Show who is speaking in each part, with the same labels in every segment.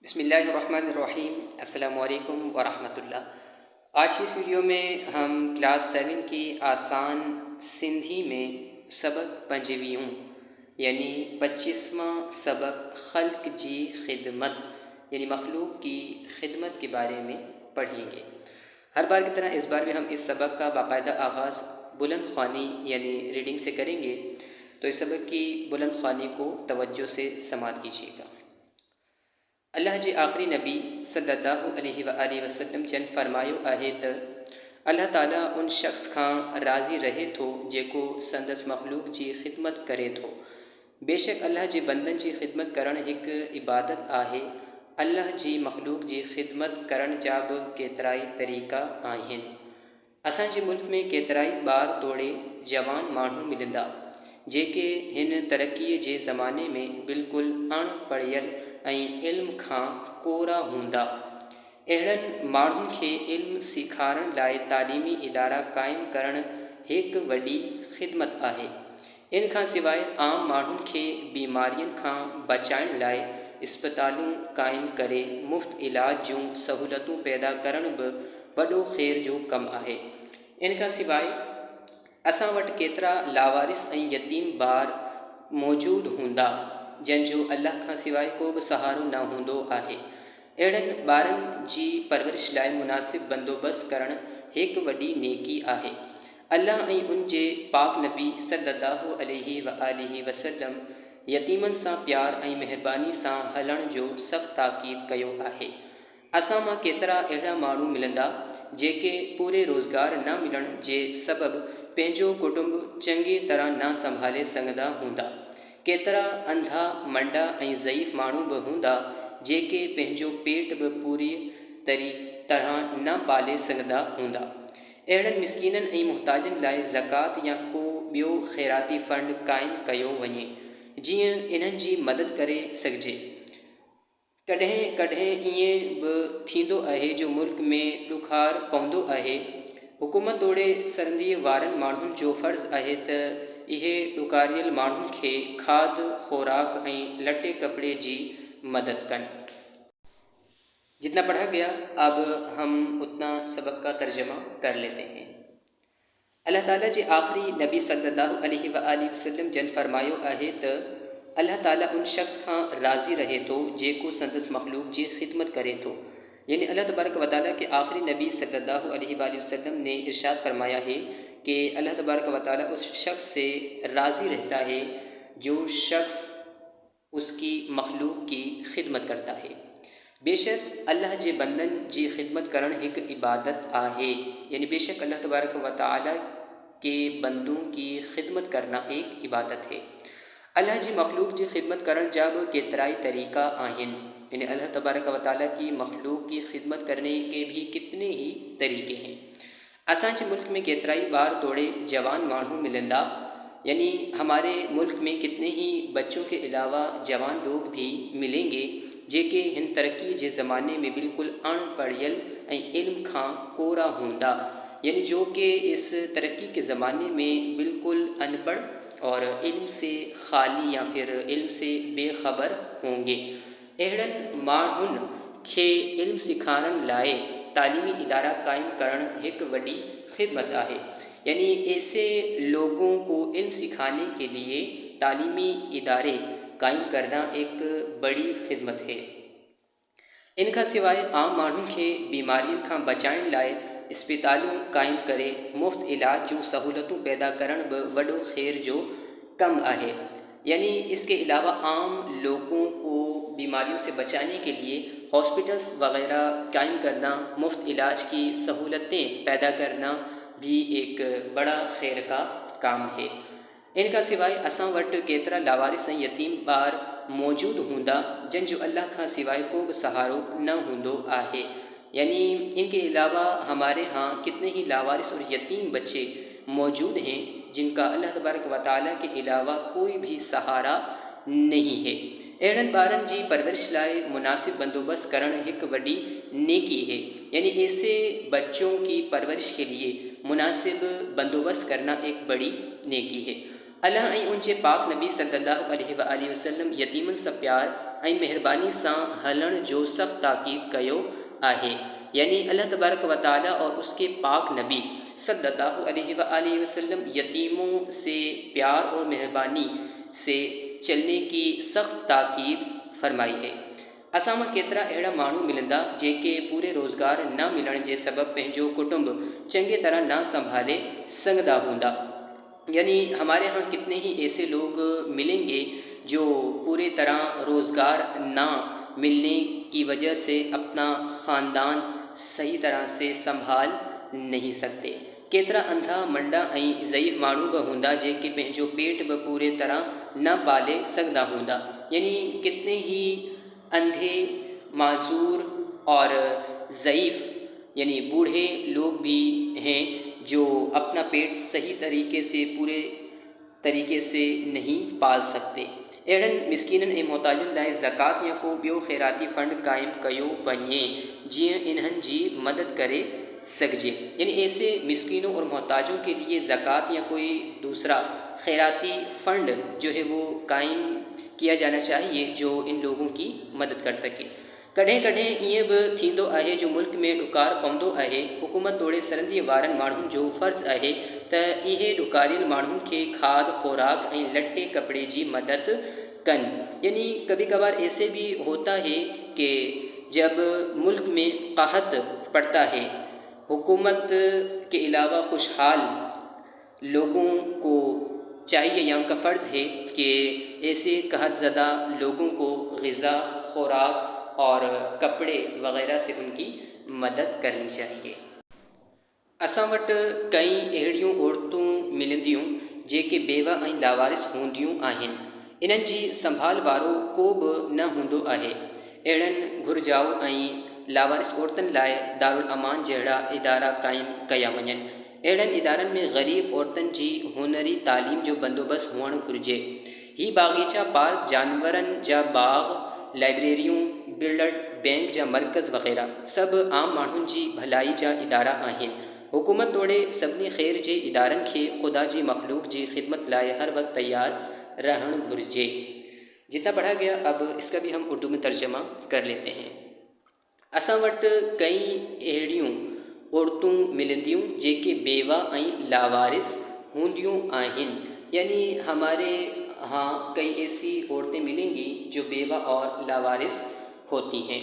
Speaker 1: بسم اللہ الرحمن الرحیم۔ السلام علیکم ورحمۃ اللہ۔ آج کی اس ویڈیو میں ہم کلاس 7 کی آسان سندھی میں سبق 25 یعنی 25واں سبق خلق جی خدمت یعنی مخلوق کی خدمت کے بارے میں پڑھیں گے۔ ہر بار کی طرح اس بار بھی ہم اس سبق کا باقاعدہ آغاز بلند خوانی یعنی ریڈنگ سے کریں گے، تو اس سبق کی بلند خوانی کو توجہ سے سماعت کیجیے گا۔ اللہ جی آخری نبی صلی اللہ علیہ وآلہ وسلم چن فرماयो आहे त اللہ تعالیٰ ان شخص کھان راضی رہے थो जेको संदसि मख़लूक जी ख़िदमत करे थो। बेशक अल्लाह जे बंदनि जी ख़िदमत करणु हिकु इबादत आहे। अल्लाह जी मख़लूक जी ख़िदमत करण जा बि केतिराई तरीक़ा आहिनि। असांजे मुल्क में केतिराई ॿार तोड़े जवान माण्हू मिलंदा जेके हिन तरक़ीअ जे ज़माने में बिल्कुलु अणपढ़ियल ऐं इल्म खां कोरा हूंदा। अहिड़नि माण्हुनि खे इल्म सेखारण लाइ तालीमी इदारा क़ाइमु करणु हिकु वॾी ख़िदमत आहे। इन खां सवाइ आम माण्हुनि खे बीमारियुनि खां बचाइण लाइ इस्पतालूं क़ाइमु करे मुफ़्त इलाज जूं सहूलतूं पैदा करणु बि वॾो ख़ैर जो कमु आहे। इन खां सवाइ असां वटि केतिरा लावारिस ऐं यतीम ॿार मौजूदु हूंदा जंहिंजो अल्लाह खां सवाइ को बि सहारो न हूंदो आहे। अहिड़नि ॿारनि जी परवरिश लाइ मुनासिब बंदोबस्तु करणु हिकु वॾी नेकी आहे। अल्लाह ऐं उन जे पाक नबी सल्लल्लाहु अलैहि वआलिहि वसल्लम यतीमनि सां प्यार ऐं महिरबानी सां हलण जो सख़्तु ताक़ीद कयो आहे। असां मां केतिरा अहिड़ा माण्हू मिलंदा जेके पूरे रोज़गार न मिलण जे सबबु पंहिंजो कुटुंब चङी तरह न संभाले सघंदा हूंदा। केतिरा अंधा मंडा ऐं ज़ईफ़ माण्हू बि हूंदा जेके पंहिंजो पेट बि पूरी तरह न पाले सघंदा हूंदा। अहिड़नि मिसकीननि ऐं मुहताजनि लाइ ज़कात या को ॿियो ख़ैराती फंड क़ाइमु कयो वञे जीअं इन्हनि जी मदद करे सघिजे। कॾहिं कॾहिं ईअं बि थींदो आहे जो मुल्क में ॾुखार पवंदो आहे। हुकूमत तोड़े सरहदीअ वारनि माण्हुनि जो फ़र्ज़ु आहे त इहे ॾुकारियल माण्हुनि खे खाद ख़ुराक ऐं लटे कपिड़े जी मदद कनि। जितना पढ़ा गया अब हम उतना सबक का तर्जमा कर लेते हैं। अल्लाह ताला जे आख़िरी नबी सल्लल्लाहु अलैहि वआलिहि वसल्लम जन फरमायो आहे त अल्लाह ताला उन शख़्स खां राज़ी रहे थो जेको संदसि मख़लूक जी ख़िदमत करे थो। यानी अल्लाह तबारक व तआला के आखिरी नबी सल्लल्लाहु अलैहि वसल्लम ने इरशाद फरमाया है कि अल्लाह तबारक व तआला उस शख्स से राज़ी रहता है जो शख्स उसकी मखलूक की खिदमत करता है। बेशक अल्लाह जे बंदन जी खिदमत करण एक इबादत आहे। यानी बेशक अल्लाह तबारक व तआला के बंदों की खिदमत करना एक इबादत है। अल्लाह जी मखलूक जी खिदमत करण जा बि केतिराई तरीक़ा आहिनि। यानी अल्लाह तबारक व तआला की मखलूक की खिदमत करने के भी कितने ही तरीक़े हैं। असांजे मुल्क में केतिराई ॿार तोड़े जवान माण्हू मिलंदा। यानी हमारे मुल्क में कितने ही बच्चों के अलावा जवान लोग भी मिलेंगे जेके हिन तरक्की जे ज़माने में बिल्कुल अणपढ़ियल ऐं इल्म खां कोरा हूंदा। यानी जो कि इस तरक्की के ज़माने में बिल्कुल अनपढ़ और इल्म से खाली या फिर इल्म से बेखबर होंगे। अहिड़नि माण्हुनि खे इल्म सिखारण लाइ तालीमी इदारा क़ाइमु करणु हिकु वॾी खिदमत आहे। यानी ऐसे लोगों को इल्म सिखाने के लिए तालीमी इदारे कायम करना एक बड़ी खिदमत है। इनका सिवाय आम माण्हुनि खे बीमारियुनि खां बचाइण लाइ इस्पतालूं क़ाइमु करे मुफ़्त इलाज जूं सहूलतूं पैदा करण बि वॾो ख़ैर जो कम आहे। यानी इसके अलावा आम लोगों को बीमारियों से बचाने के लिए हॉस्पिटल्स वगैरह कायम करना, मुफ्त इलाज की सहूलतें पैदा करना भी एक बड़ा खैर का काम है। इनका सिवाय असां वटि केतिरा लावारिस ऐं यतीम ॿार मौजूदु हूंदा जंहिंजो अल्लाह खां सिवाय को बि सहारो न हूंदो आहे। यानी इनके अलावा हमारे यहाँ कितने ही लावारिस और यतीम बच्चे मौजूद हैं जिनका अल्लाह तबारक व तआला के अलावा कोई भी सहारा नहीं है। अहिड़नि ॿारनि जी परवरिश लाइ मुनासिब बंदोबस्त करणु हिकु वॾी नेकी है। यानी ऐसे बच्चों की परवरिश के लिए मुनासिब बंदोबस्त करना एक बड़ी नेकी है। अल्लाह ऐं उनजे पाक नबी सल्लल्लाहु अलैहि वआलिहि वसल्लम यतीमनि सां प्यार ऐं महिरबानी सां हलण जो सख़्त ताक़ीद कयो आहे। यानी अल्लाह तबारक व तआला और उसके पाक नबी सल्लल्लाहु अलैहि वआलिहि वसल्लम यतीमों से प्यार और मेहरबानी से चलने की सख़्त ताक़ीद फरमाई है। असां मां केतिरा अहिड़ा माण्हू मिलंदा जेके पूरे रोज़गार न मिलण जे सबबि पंहिंजो कुटुंब चङी तरह न संभाले सघंदा हूंदा। यानी हमारे यहाँ कितने ही ऐसे लोग मिलेंगे जो पूरी तरह रोज़गार ना मिलने की वजह से अपना ख़ानदान सही तरह से संभाल नहीं सकते। केतिरा अंधा मंडा ऐं ज़ईफ़ माण्हू बि हूंदा जेके पंहिंजो पेट बि पूरी तरह न पाले सघंदा हूंदा। यानी कितने ही अंधे, माज़ूर और ज़ईफ़ यानी बूढ़े लोग भी हैं जो अपना पेट सही तरीके से पूरे तरीके से नहीं पाल सकते। अहिड़नि मिसकीननि ऐं मोहताजनि लाइ ज़कात या को ॿियो ख़ैराती फ़ंड क़ाइमु कयो वञे जीअं इन्हनि जी मदद करे सघिजे। यानी ऐसे मिसकीनों और मोहताजों के लिए ज़कात या कोई दूसरा खैराती फ़ंड जो है वो कायम किया जाना चाहिए जो इन लोगों की मदद कर सके। कॾहिं कॾहिं ईअं बि थींदो आहे जो मुल्क में ॾुकार पवंदो आहे, हुकूमत तोड़े सरंदीअ वारनि माण्हुनि जो फ़र्ज़ु आहे त इहे ॾुकारियल माण्हुनि खे खाद, खुराक ऐं लटे कपिड़े जी मदद कनि। यानी कभी कभार ऐसे भी होता है कि जब मुल्क में क़हत पड़ता है, हुकूमत के अलावा खुशहाल लोगों को चाहिए या उनका फ़र्ज़ है कि ऐसे क़हत ज़दा लोगों को ग़िज़ा, खुराक और कपड़े वग़ैरह से उनकी मदद करनी चाहिए। असां वटि कई अहिड़ियूं औरतूं मिलंदियूं जेके बेवा ऐं लावारिस हूंदियूं आहिनि। इन्हनि जी संभाल वारो को बि न हूंदो आहे। अहिड़नि घुरिजाऊ ऐं लावारिस औरतुनि लाइ दारुल अमान जहिड़ा इदारा क़ाइमु कया वञनि। अहिड़नि इदारनि में ग़रीब औरतुनि जी हुनरी तालीम जो बंदोबस्तु हुअणु घुरिजे। ही बाग़ीचा, पार्क, जानवरनि जा बाग़, लाइब्रेरियूं, ब्लड बैंक जा मर्कज़ वग़ैरह सभु आम माण्हुनि जी भलाई जा इदारा आहिनि। हुकूमत तोड़े सभिनी ख़ैर जे इदारनि खे ख़ुदा जी मखलूक जी ख़िदमत लाइ हर वक्त तैयार रहणु घुरिजे। जितना पढ़ा गया अब इसका भी हम उर्दू में तर्जमा कर लेते हैं। असां वटि कई अहिड़ियूं औरतूं मिलंदियूं जेके बेवा ऐं लावारिस हूंदियूं आहिनि। यानी हमारे यहाँ कई ऐसी औरतें मिलेंगी जो बेवा और लावारिस होती हैं।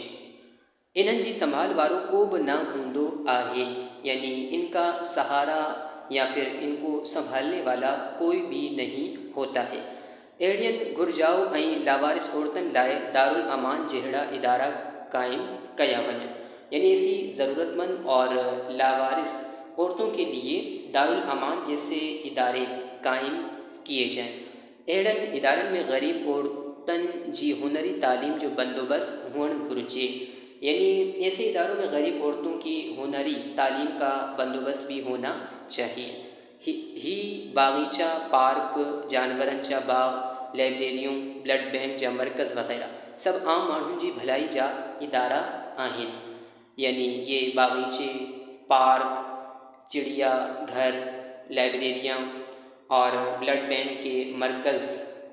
Speaker 1: इन्हनि जी संभाल वारो को बि न हूंदो आहे। यानी इनका सहारा या फिर इनको संभालने वाला कोई भी नहीं होता है। अहिड़ियुनि घुरिजाऊ ऐं लावारिस औरतुनि लाइ दारुल अमान जहिड़ा इदारा कायम कया वञनि। यानी ऐसी ज़रूरतमंद और लावारिस औरतों के लिए दारुल अमान जैसे इदारे कायम किए जाएं। अहिड़नि इदारनि में ग़रीब औरतुनि जी हुनरी तालीम जो बंदोबस्त हुअणु घुरिजे। यानी ऐसे इदारों में गरीब औरतों की हुनरी तालीम का बंदोबस्त भी होना चाहिए। ही बागीचा, पार्क, जानवरनि जा बाग, लाइब्रेरियूं, ब्लड बैंक जा मर्कज़ वग़ैरह सब आम माण्हुनि जी भलाई जा इदारा आहिनि। यानी ये बागीचे, पार्क, चिड़िया घर, लाइब्रेरियाँ और ब्लड बैंक के मरकज़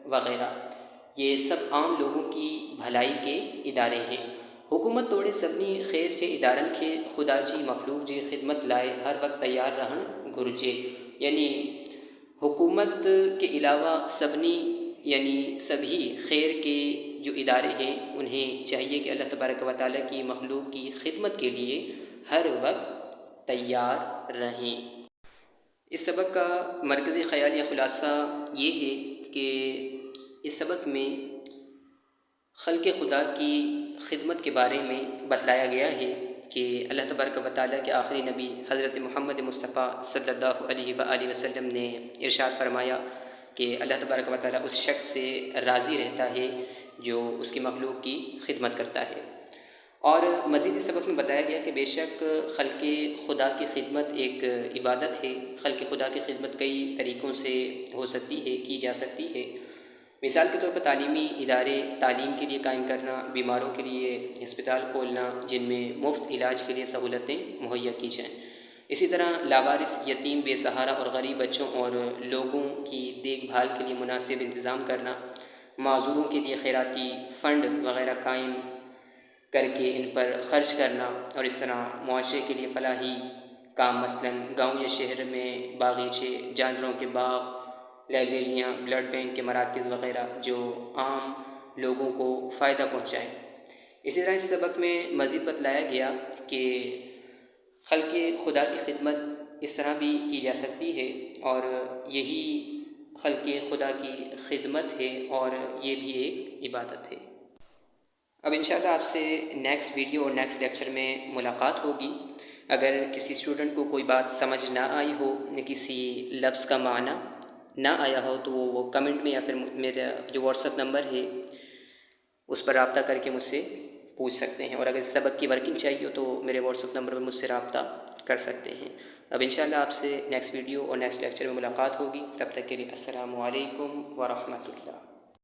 Speaker 1: वग़ैरह ये सब आम लोगों की भलाई के इदारे हैं। हुकूमत तोड़े सभिनी ख़ैर जे इदारनि खे ख़ुदा जी मखलूक जी ख़िदमत लाइ हर वक्त तैयार रहणु घुरिजे। यानी हुकूमत के अलावा सभिनी यानी सभी खैर के जो इदारे हैं उन्हें चाहिए कि अल्लाह तबारक व तआला की मखलूक की ख़िदमत के लिए हर वक्त तैयार रहें। इस सबक का मरकज़ी ख़याल या ख़ुलासा ये है कि इस सबक में खल्क़ खुदा की ख़िदमत के बारे में बतलाया गया है कि अल्लाह तबारक व तआला के आखिरी नबी हज़रत मोहम्मद मुस्तफ़ा सल्लल्लाहु अलैहि वसल्लम ने इरशाद फरमाया कि अल्लाह तबारक व तआला उस शख्स से राज़ी रहता है जो उसकी मखलूक की ख़िदमत करता है। और मज़ीद इस सबक में बताया गया कि बेशक खल्क़ खुदा की ख़िदमत एक इबादत है। खल्क़ खुदा की ख़िदमत कई तरीक़ों से हो सकती है, की जा सकती है। मिसाल के तौर पर तालीमी इदारे तालीम के लिए कायम करना, बीमारों के लिए अस्पताल खोलना जिनमें मुफ्त इलाज के लिए सहूलतें मुहैया की जाएँ। اسی طرح لاوارث، یتیم، بے سہارا اور غریب بچوں اور لوگوں کی دیکھ بھال کے لیے مناسب انتظام کرنا، معذوروں کے لیے خیراتی فنڈ وغیرہ قائم کر کے ان پر خرچ کرنا، اور اس طرح معاشرے کے لیے فلاحی کام مثلاً گاؤں یا شہر میں باغیچے، جانوروں کے باغ، لائبریریاں، بلڈ بینک کے مراکز وغیرہ جو عام لوگوں کو فائدہ پہنچائیں۔ اسی طرح اس سبق میں مزید بتلایا گیا کہ خلق خدا کی خدمت اس طرح بھی کی جا سکتی ہے، اور یہی خلق خدا کی خدمت ہے اور یہ بھی ایک عبادت ہے۔ اب انشاءاللہ آپ سے نیکسٹ ویڈیو اور نیکسٹ لیکچر میں ملاقات ہوگی۔ اگر کسی اسٹوڈنٹ کو کوئی بات سمجھ نہ آئی ہو یا کسی لفظ کا معنی نہ آیا ہو تو وہ کمنٹ میں یا پھر میرا جو واٹس ایپ نمبر ہے اس پر رابطہ کر کے مجھ سے پوچھ سکتے ہیں، اور اگر سبق کی ورکنگ چاہیے ہو تو میرے واٹس ایپ نمبر پر مجھ سے رابطہ کر سکتے ہیں۔ اب انشاءاللہ آپ سے نیکسٹ ویڈیو اور نیکسٹ لیکچر میں ملاقات ہوگی، تب تک کے لیے السلام علیکم ورحمۃ اللہ۔